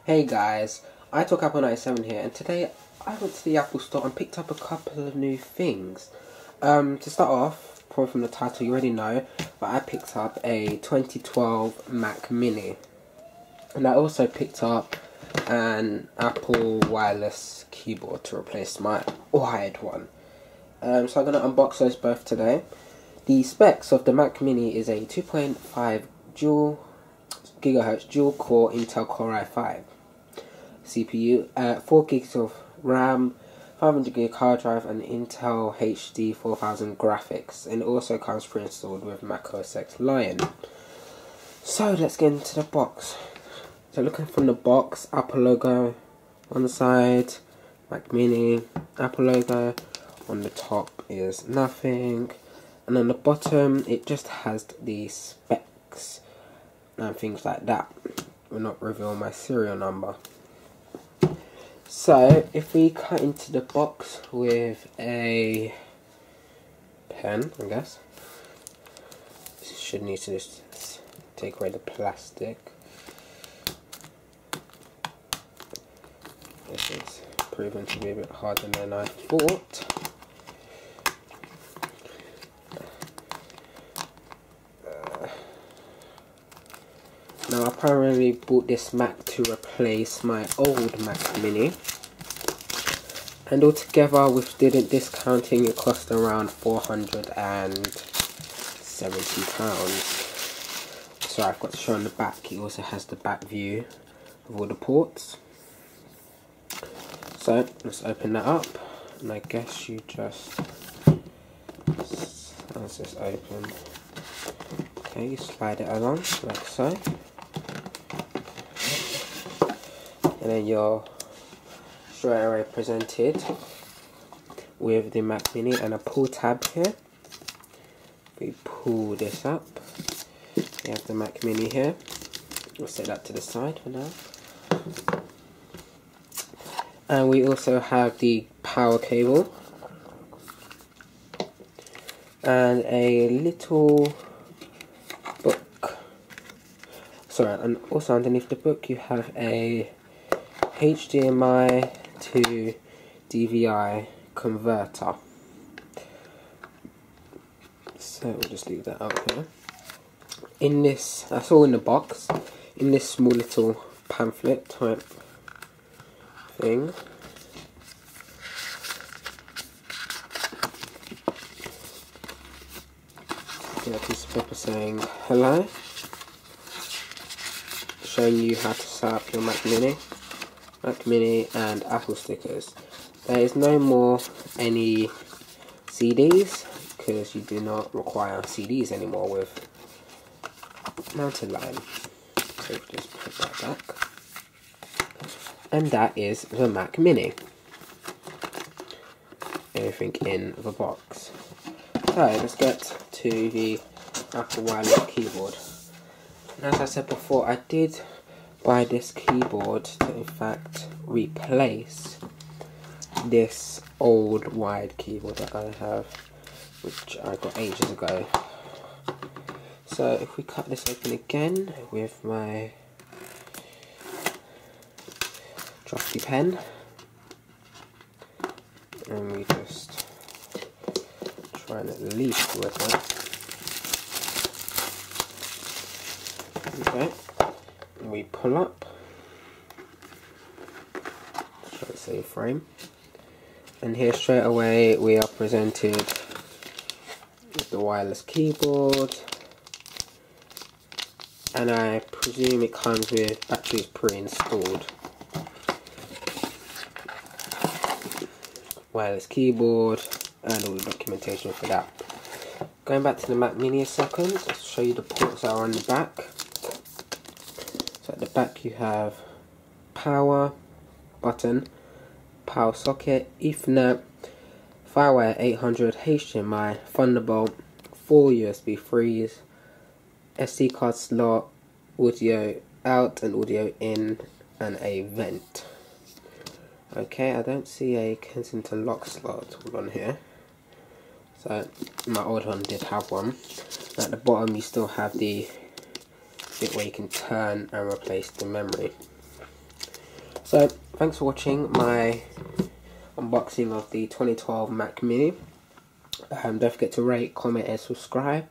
Hey guys, I took Apple 97 here, and today I went to the Apple store and picked up a couple of new things. To start off, probably from the title you already know, but I picked up a 2012 Mac Mini. And I also picked up an Apple wireless keyboard to replace my wired one. So I'm going to unbox those both today. The specs of the Mac Mini is a 2.5 GHz dual core Intel Core i5 CPU, 4 gigs of RAM, 500 gig hard drive, and Intel HD 4000 graphics, and it also comes pre-installed with Mac OS X Lion. So let's get into the box. So looking from the box, Apple logo on the side, Mac Mini, Apple logo. On the top is nothing, and on the bottom it just has the specs and things like that. Will not reveal my serial number. So if we cut into the box with a pen, I guess, this should need to just take away the plastic. This is proven to be a bit harder than I thought. Now I primarily bought this Mac to replace my old Mac Mini, and altogether with student discounting it cost around £470. So I've got to show on the back, it also has the back view of all the ports. So let's open that up, and I guess you just, let's just open, okay, you slide it along like so. And then you're straight away presented with the Mac Mini and a pull tab here. We pull this up. We have the Mac Mini here. We'll set that to the side for now. And we also have the power cable. And a little book. Sorry, and also underneath the book you have a HDMI to DVI converter. So we'll just leave that out here. In this, that's all in the box. In this small little pamphlet type thing, get a piece of paper saying hello, showing you how to set up your Mac Mini and Apple stickers. There is no more any CDs, because you do not require CDs anymore with mounted line. So just put that back. And that is the Mac Mini. Everything in the box. So let's get to the Apple wireless keyboard. And as I said before, I did buy this keyboard to in fact replace this old wired keyboard that I have, which I got ages ago. So if we cut this open again with my trusty pen, and we just try and at least work that. Okay. We pull up, try to save frame, and here straight away we are presented with the wireless keyboard, and I presume it comes with batteries pre-installed. Wireless keyboard and all the documentation for that. Going back to the Mac Mini a second, I'll show you the ports that are on the back. So at the back you have power button, power socket, Ethernet, Firewire 800, HDMI, Thunderbolt, 4 USB 3s, SD card slot, audio out and audio in, and a vent. Okay, I don't see a Kensington lock slot on here. So my old one did have one. At the bottom you still have the bit where you can turn and replace the memory. So, thanks for watching my unboxing of the 2012 Mac Mini. Don't forget to rate, comment and subscribe.